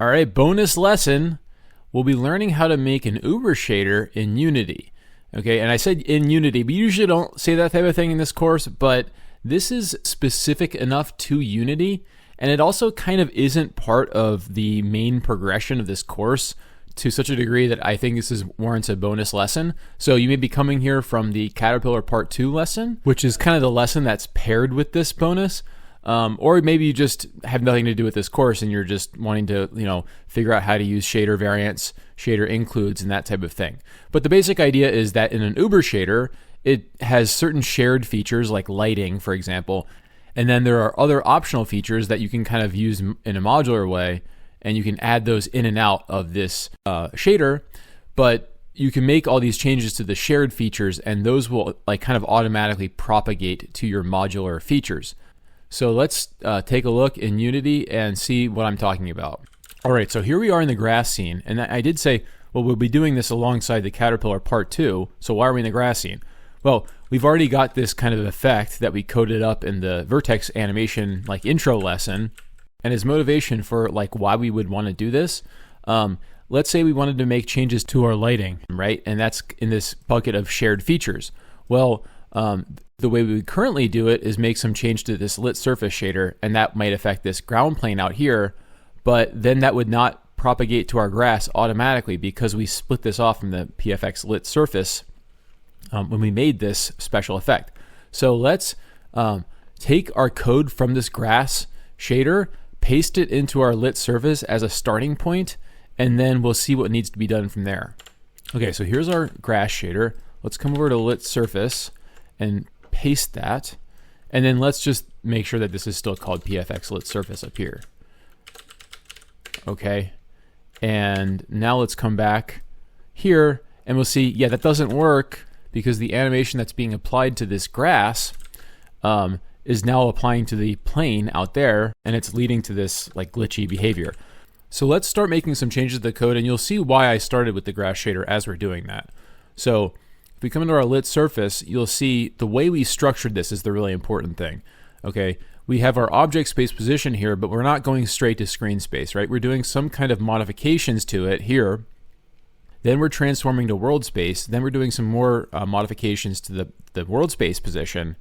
All right, bonus lesson. We'll be learning how to make an Uber shader in Unity. Okay, and I said in Unity, but you usually don't say that type of thing in this course, but this is specific enough to Unity, and it also kind of isn't part of the main progression of this course to such a degree that I think this warrants a bonus lesson. So you may be coming here from the Caterpillar Part 2 lesson, which is kind of the lesson that's paired with this bonus. Or maybe you just have nothing to do with this course and you're just wanting to, figure out how to use shader variants, shader includes, and that type of thing. But the basic idea is that in an Uber shader, it has certain shared features like lighting, for example, and then there are other optional features that you can kind of use in a modular way, and you can add those in and out of this shader, but you can make all these changes to the shared features, and those will kind of automatically propagate to your modular features. So let's take a look in Unity and see what I'm talking about. All right, so here we are in the grass scene, and I did say, well, we'll be doing this alongside the Caterpillar Part 2, so why are we in the grass scene? Well, we've already got this kind of effect that we coded up in the vertex animation intro lesson, and his motivation for why we would want to do this. Let's say we wanted to make changes to our lighting, right? And that's in this bucket of shared features. Well, the way we would currently do it is make some change to this lit surface shader, and that might affect this ground plane out here, but then that would not propagate to our grass automatically because we split this off from the PFX lit surface when we made this special effect. So let's take our code from this grass shader, paste it into our lit surface as a starting point, and then we'll see what needs to be done from there. Okay, so here's our grass shader. Let's come over to lit surface and paste that, and then let's just make sure that this is still called PFX lit surface up here. Okay, and now let's come back here and we'll see, yeah, that doesn't work because the animation that's being applied to this grass is now applying to the plane out there, and it's leading to this glitchy behavior. So let's start making some changes to the code, and you'll see why I started with the grass shader as we're doing that. So if we come into our lit surface, you'll see the way we structured this is the really important thing. Okay, we have our object space position here, but we're not going straight to screen space, right? We're doing some kind of modifications to it here. Then we're transforming to world space. Then we're doing some more modifications to the world space position,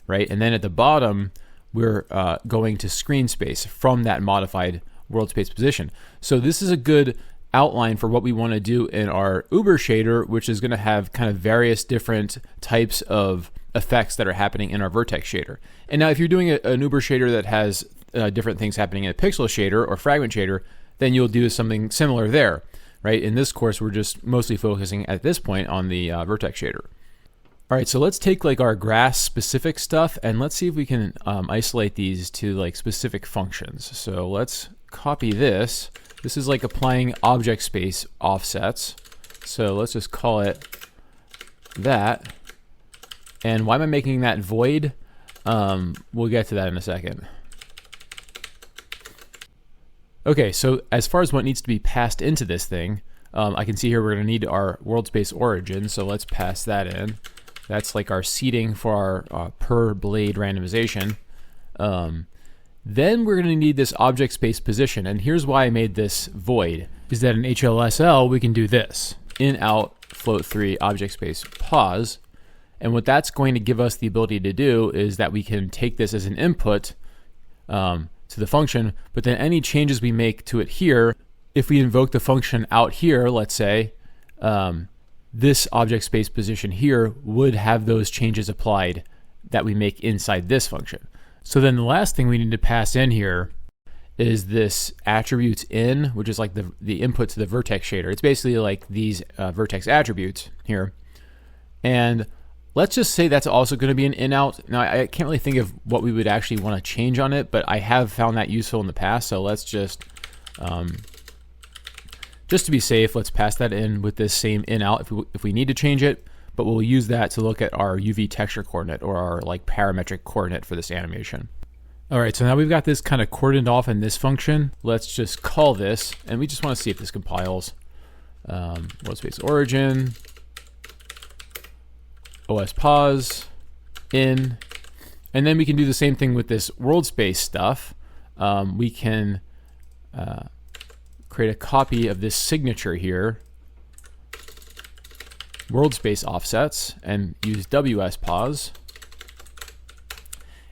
right? And then at the bottom, we're going to screen space from that modified world space position. So this is a good outline for what we want to do in our Uber shader, which is going to have kind of various different types of effects that are happening in our vertex shader. And now if you're doing an Uber shader that has different things happening in a pixel shader or fragment shader, then you'll do something similar there, right? In this course, we're just mostly focusing at this point on the vertex shader. All right, so let's take our grass specific stuff and let's see if we can isolate these to specific functions. So let's copy this. This is applying object space offsets. So let's just call it that. And why am I making that void? We'll get to that in a second. Okay, so as far as what needs to be passed into this thing, I can see here we're going to need our world space origin. So let's pass that in. That's our seeding for our per blade randomization. Then we're going to need this object space position. And here's why I made this void, is that in HLSL, we can do this. In, out, float 3, object space, pause. And what that's going to give us the ability to do is that we can take this as an input to the function, but then any changes we make to it here, if we invoke the function out here, let's say, this object space position here would have those changes applied that we make inside this function. So then the last thing we need to pass in here is this attributes in, which is the input to the vertex shader. It's basically these vertex attributes here. And let's just say that's also going to be an in out. Now I can't really think of what we would actually want to change on it, but I have found that useful in the past. So let's just to be safe, let's pass that in with this same in out if we need to change it. But we'll use that to look at our UV texture coordinate or our parametric coordinate for this animation. All right, so now we've got this kind of coordinated off in this function. Let's just call this, and we just want to see if this compiles. World space origin, OS pause, in, and then we can do the same thing with this world space stuff. We can create a copy of this signature here, world space offsets, and use WSPause.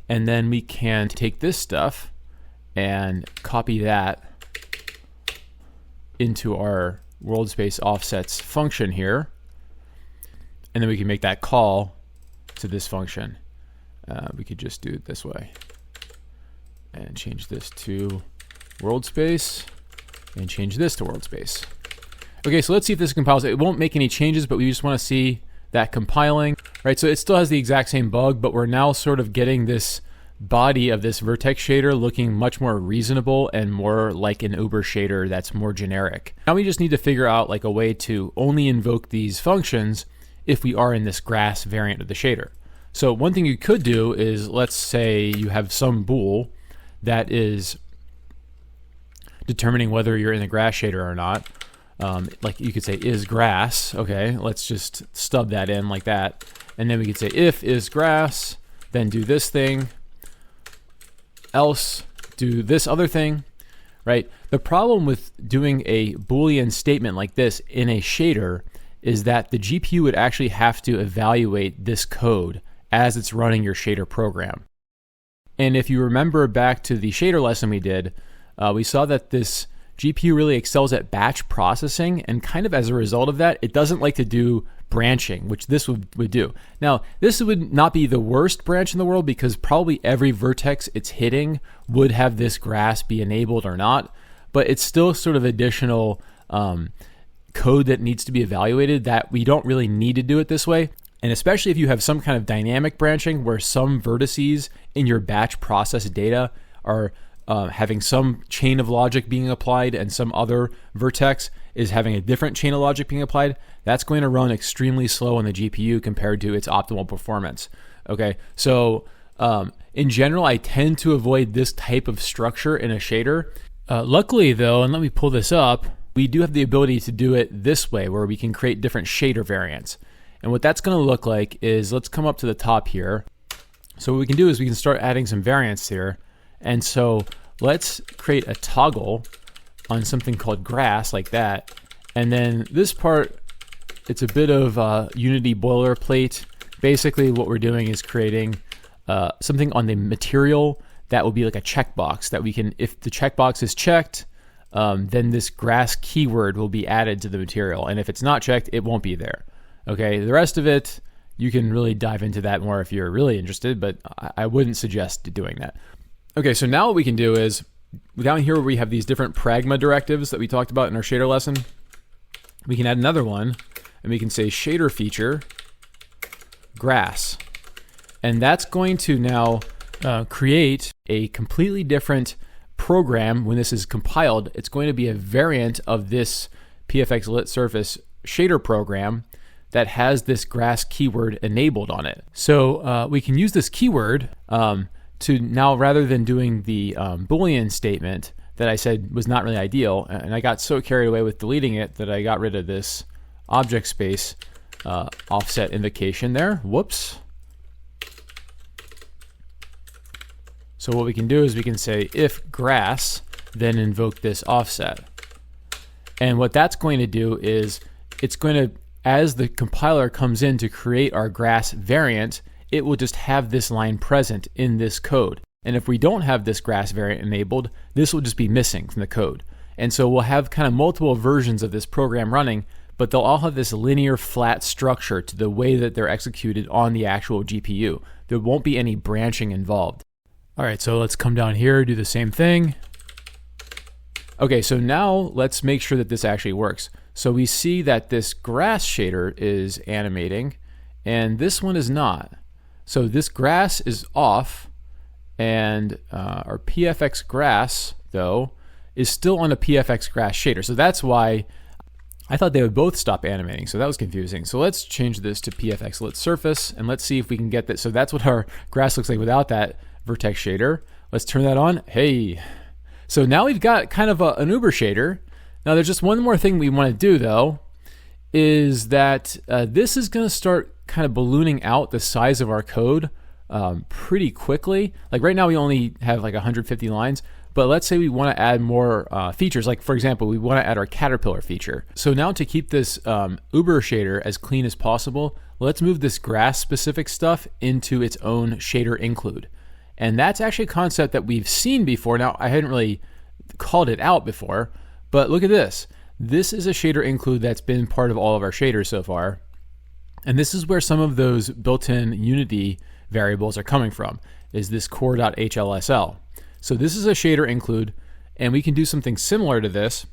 And then we can take this stuff and copy that into our world space offsets function here. And then we can make that call to this function. We could just do it this way and change this to world space and change this to world space. Okay, so let's see if this compiles. It won't make any changes, but we just want to see that compiling, right? So it still has the exact same bug, but we're now sort of getting this body of this vertex shader looking much more reasonable and more like an Uber shader that's more generic. Now we just need to figure out like a way to only invoke these functions if we are in this grass variant of the shader. So one thing you could do is, let's say you have some bool that is determining whether you're in the grass shader or not. Like you could say is grass. Okay, let's just stub that in like that. And then we could say if is grass, then do this thing, else do this other thing, right? The problem with doing a Boolean statement like this in a shader is that the GPU would actually have to evaluate this code as it's running your shader program. And if you remember back to the shader lesson we did, we saw that this GPU really excels at batch processing, and kind of as a result of that, it doesn't like to do branching, which this would do. Now, this would not be the worst branch in the world because probably every vertex it's hitting would have this grass be enabled or not, but it's still sort of additional code that needs to be evaluated that we don't really need to do it this way. And especially if you have some kind of dynamic branching where some vertices in your batch process data are having some chain of logic being applied and some other vertex is having a different chain of logic being applied, that's going to run extremely slow on the GPU compared to its optimal performance. Okay, so in general, I tend to avoid this type of structure in a shader. Luckily though, and let me pull this up, we do have the ability to do it this way where we can create different shader variants. And what that's going to look like is, let's come up to the top here. So what we can do is we can start adding some variants here. And so let's create a toggle on something called grass like that. And then this part, it's a bit of Unity boilerplate. Basically what we're doing is creating something on the material that will be like a checkbox that we can, if the checkbox is checked, then this grass keyword will be added to the material. And if it's not checked, it won't be there. Okay, the rest of it, you can really dive into that more if you're really interested, but I wouldn't suggest doing that. Okay, so now what we can do is, down here where we have these different pragma directives that we talked about in our shader lesson, we can add another one, and we can say shader feature grass. And that's going to now create a completely different program when this is compiled. It's going to be a variant of this PFX lit surface shader program that has this grass keyword enabled on it. So we can use this keyword to now, rather than doing the Boolean statement that I said was not really ideal, and I got so carried away with deleting it that I got rid of this object space offset invocation there. Whoops. So what we can do is we can say if grass, then invoke this offset. And what that's going to do is it's going to, as the compiler comes in to create our grass variant, it will just have this line present in this code. And if we don't have this grass variant enabled, this will just be missing from the code. And so we'll have kind of multiple versions of this program running, but they'll all have this linear flat structure to the way that they're executed on the actual GPU. There won't be any branching involved. All right, so let's come down here, do the same thing. Okay, so now let's make sure that this actually works. So we see that this grass shader is animating and this one is not. So this grass is off, and our PFX grass, though, is still on a PFX grass shader. So that's why I thought they would both stop animating. So that was confusing. So let's change this to PFX lit surface, and let's see if we can get this. So that's what our grass looks like without that vertex shader. Let's turn that on. Hey. So now we've got kind of an Uber shader. Now there's just one more thing we want to do, though, is that this is going to start kind of ballooning out the size of our code pretty quickly. Like right now we only have like 150 lines, But let's say we want to add more features. Like for example, we want to add our caterpillar feature. So now to keep this Uber shader as clean as possible, let's move this grass specific stuff into its own shader include. And that's actually a concept that we've seen before. Now, I hadn't really called it out before, but look at this. This is a shader include that's been part of all of our shaders so far. And this is where some of those built-in Unity variables are coming from, is this core.hlsl. So this is a shader include, and we can do something similar to this.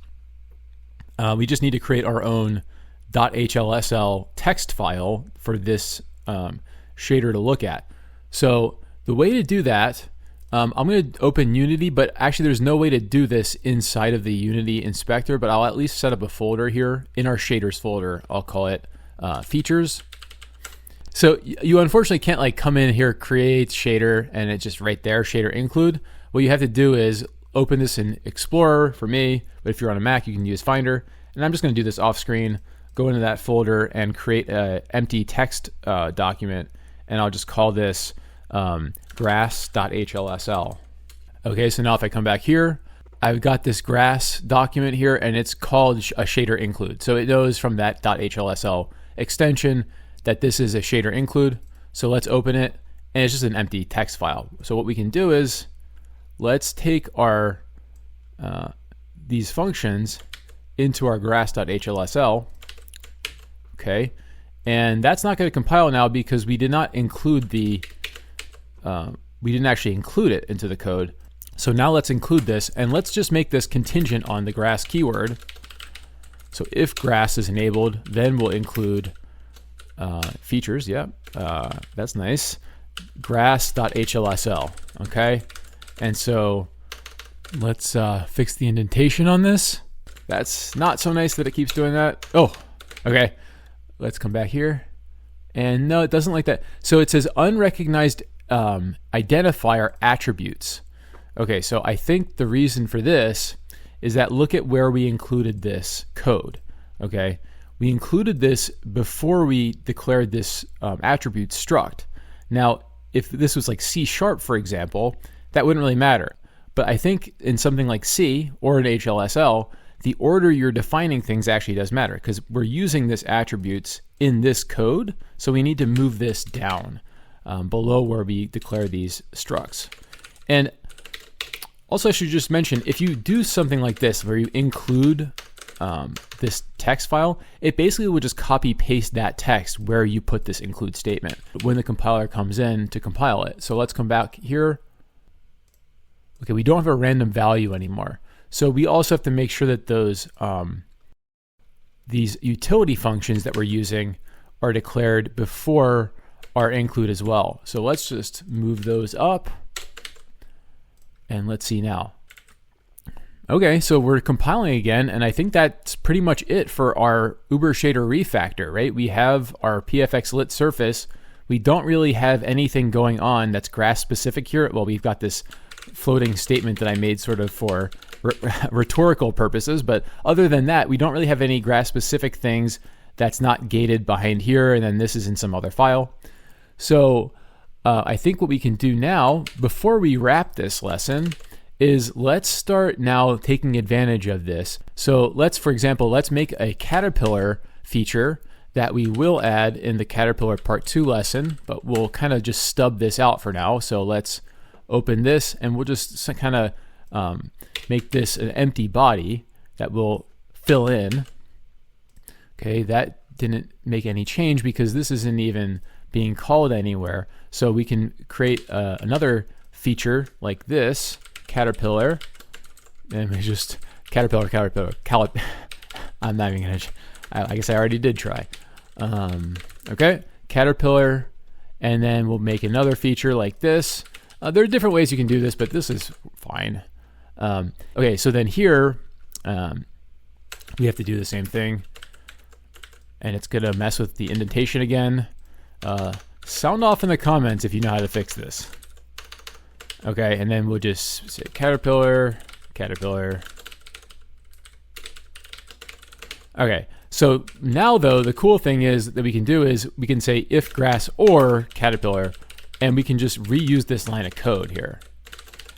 We just need to create our own .hlsl text file for this shader to look at. So the way to do that, I'm going to open Unity, but actually there's no way to do this inside of the Unity inspector, but I'll at least set up a folder here in our shaders folder. I'll call it features. So you unfortunately can't like come in here, create shader, and it's just right there, shader include. What you have to do is open this in Explorer for me, but if you're on a Mac, you can use Finder. And I'm just going to do this off screen, go into that folder and create an empty text document, and I'll just call this grass.hlsl. Okay, so now if I come back here, I've got this grass document here, and it's called a shader include. So it knows from that .hlsl extension that this is a shader include. So let's open it, and it's just an empty text file. So what we can do is let's take our these functions into our grass.hlsl. Okay, and that's not going to compile now because we did not include the we didn't actually include it into the code. So now let's include this, and let's just make this contingent on the grass keyword. So if grass is enabled, then we'll include features. Yep, that's nice. Grass.hlsl. Okay, and so let's fix the indentation on this. That's not so nice that it keeps doing that. Oh, okay. Let's come back here. And no, it doesn't like that. So it says unrecognized identifier attributes. Okay, so I think the reason for this is that look at where we included this code. Okay, we included this before we declared this attribute struct. Now, if this was like C#, for example, that wouldn't really matter. But I think in something like C or in HLSL, the order you're defining things actually does matter because we're using this attributes in this code. So we need to move this down below where we declare these structs. And also I should just mention, if you do something like this where you include this text file, it basically would just copy paste that text where you put this include statement when the compiler comes in to compile it. So let's come back here. Okay, we don't have a random value anymore. So we also have to make sure that those these utility functions that we're using are declared before our include as well. So let's just move those up, and let's see now. Okay, so we're compiling again, and I think that's pretty much it for our Uber shader refactor, right? We have our PFX lit surface. We don't really have anything going on that's grass specific here. Well, we've got this floating statement that I made sort of for rhetorical purposes, but other than that, we don't really have any grass specific things that's not gated behind here, and then this is in some other file. So I think what we can do now, before we wrap this lesson, is let's start now taking advantage of this. So let's, for example, let's make a caterpillar feature that we will add in the caterpillar part 2 lesson, but we'll kind of just stub this out for now. So let's open this, and we'll just kind of make this an empty body that will fill in. Okay, that didn't make any change because this isn't even being called anywhere. So we can create another feature like this, caterpillar, and we just caterpillar. I'm not even gonna. I guess I already did try. Okay, caterpillar, and then we'll make another feature like this. There are different ways you can do this, but this is fine. Okay, so then here, we have to do the same thing. And it's going to mess with the indentation again. Sound off in the comments if you know how to fix this. Okay, and then we'll just say caterpillar. Okay, so now though, the cool thing is that we can do is we can say if grass or caterpillar, and we can just reuse this line of code here.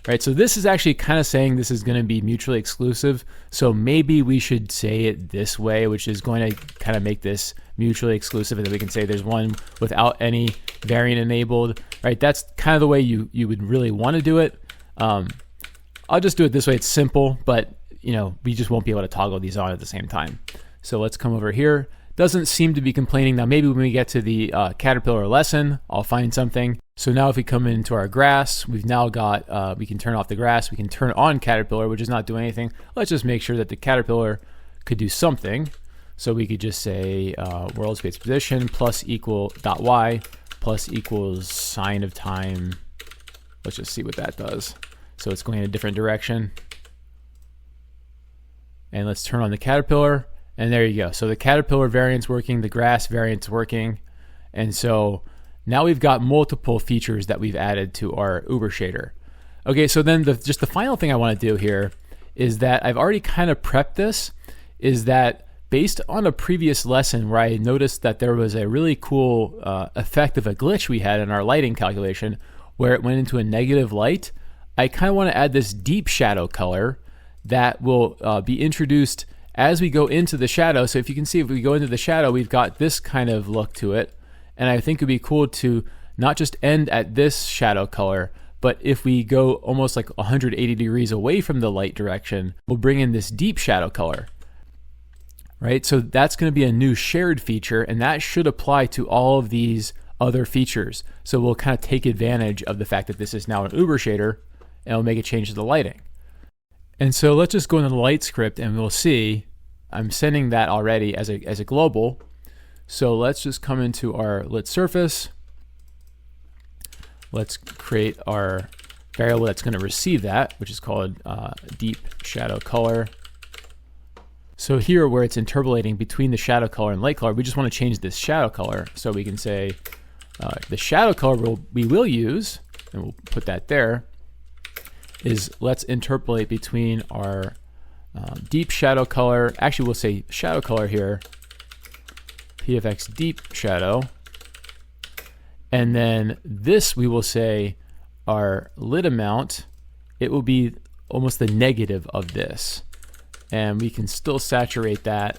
right? So this is actually kind of saying this is going to be mutually exclusive. So maybe we should say it this way, which is going to kind of make this mutually exclusive, and then we can say there's one without any variant enabled, right? That's kind of the way you would really want to do it. I'll just do it this way. It's simple, but we just won't be able to toggle these on at the same time. So let's come over here. Doesn't seem to be complaining. Now maybe when we get to the caterpillar lesson, I'll find something. So now if we come into our grass, we've now got, we can turn off the grass. We can turn on caterpillar, which is not doing anything. Let's just make sure that the caterpillar could do something. So we could just say world space position plus equal .y plus equals sign of time. Let's just see what that does. So it's going in a different direction. And let's turn on the caterpillar. And there you go. So the caterpillar variant's working, the grass variant's working. And so now we've got multiple features that we've added to our Uber shader. Okay, so then just the final thing I want to do here is that I've already kind of prepped this, is that based on a previous lesson where I noticed that there was a really cool effect of a glitch we had in our lighting calculation where it went into a negative light, I kind of want to add this deep shadow color that will be introduced as we go into the shadow. So if you can see, if we go into the shadow, we've got this kind of look to it. And I think it'd be cool to not just end at this shadow color, but if we go almost like 180 degrees away from the light direction, we'll bring in this deep shadow color, right? So that's going to be a new shared feature, and that should apply to all of these other features. So we'll kind of take advantage of the fact that this is now an Uber shader, and we'll make a change to the lighting. And so let's just go into the light script and we'll see I'm sending that already as a global. So let's just come into our lit surface. Let's create our variable that's going to receive that, which is called deep shadow color. So here where it's interpolating between the shadow color and light color, we just want to change this shadow color. So we can say the shadow color we will use, and we'll put that there, is let's interpolate between our deep shadow color. Actually, we'll say shadow color here, PFX deep shadow. And then this, we will say our lit amount, it will be almost the negative of this. And we can still saturate that,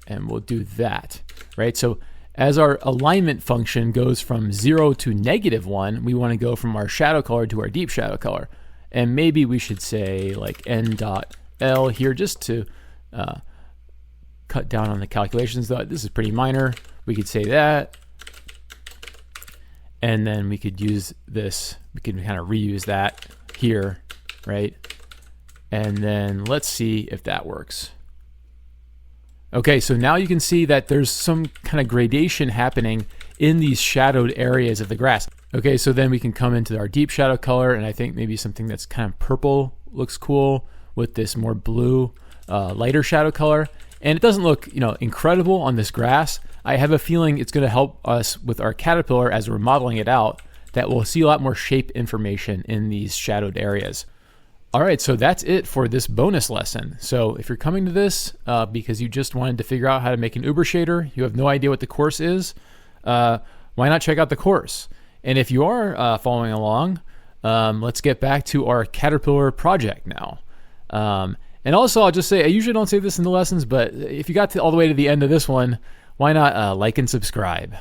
and we'll do that, right? So as our alignment function goes from 0 to -1, we want to go from our shadow color to our deep shadow color. And maybe we should say like n.l here just to cut down on the calculations. Though this is pretty minor. We could say that. And then we could use this. We can kind of reuse that here, right? And then let's see if that works. Okay, so now you can see that there's some kind of gradation happening in these shadowed areas of the grass. Okay, so then we can come into our deep shadow color, and I think maybe something that's kind of purple looks cool with this more blue, lighter shadow color. And it doesn't look, incredible on this grass. I have a feeling it's going to help us with our caterpillar as we're modeling it out, that we'll see a lot more shape information in these shadowed areas. All right, so that's it for this bonus lesson. So if you're coming to this because you just wanted to figure out how to make an Uber shader, you have no idea what the course is, why not check out the course? And if you are following along, let's get back to our caterpillar project now. And also, I'll just say, I usually don't say this in the lessons, but if you got all the way to the end of this one, why not like and subscribe?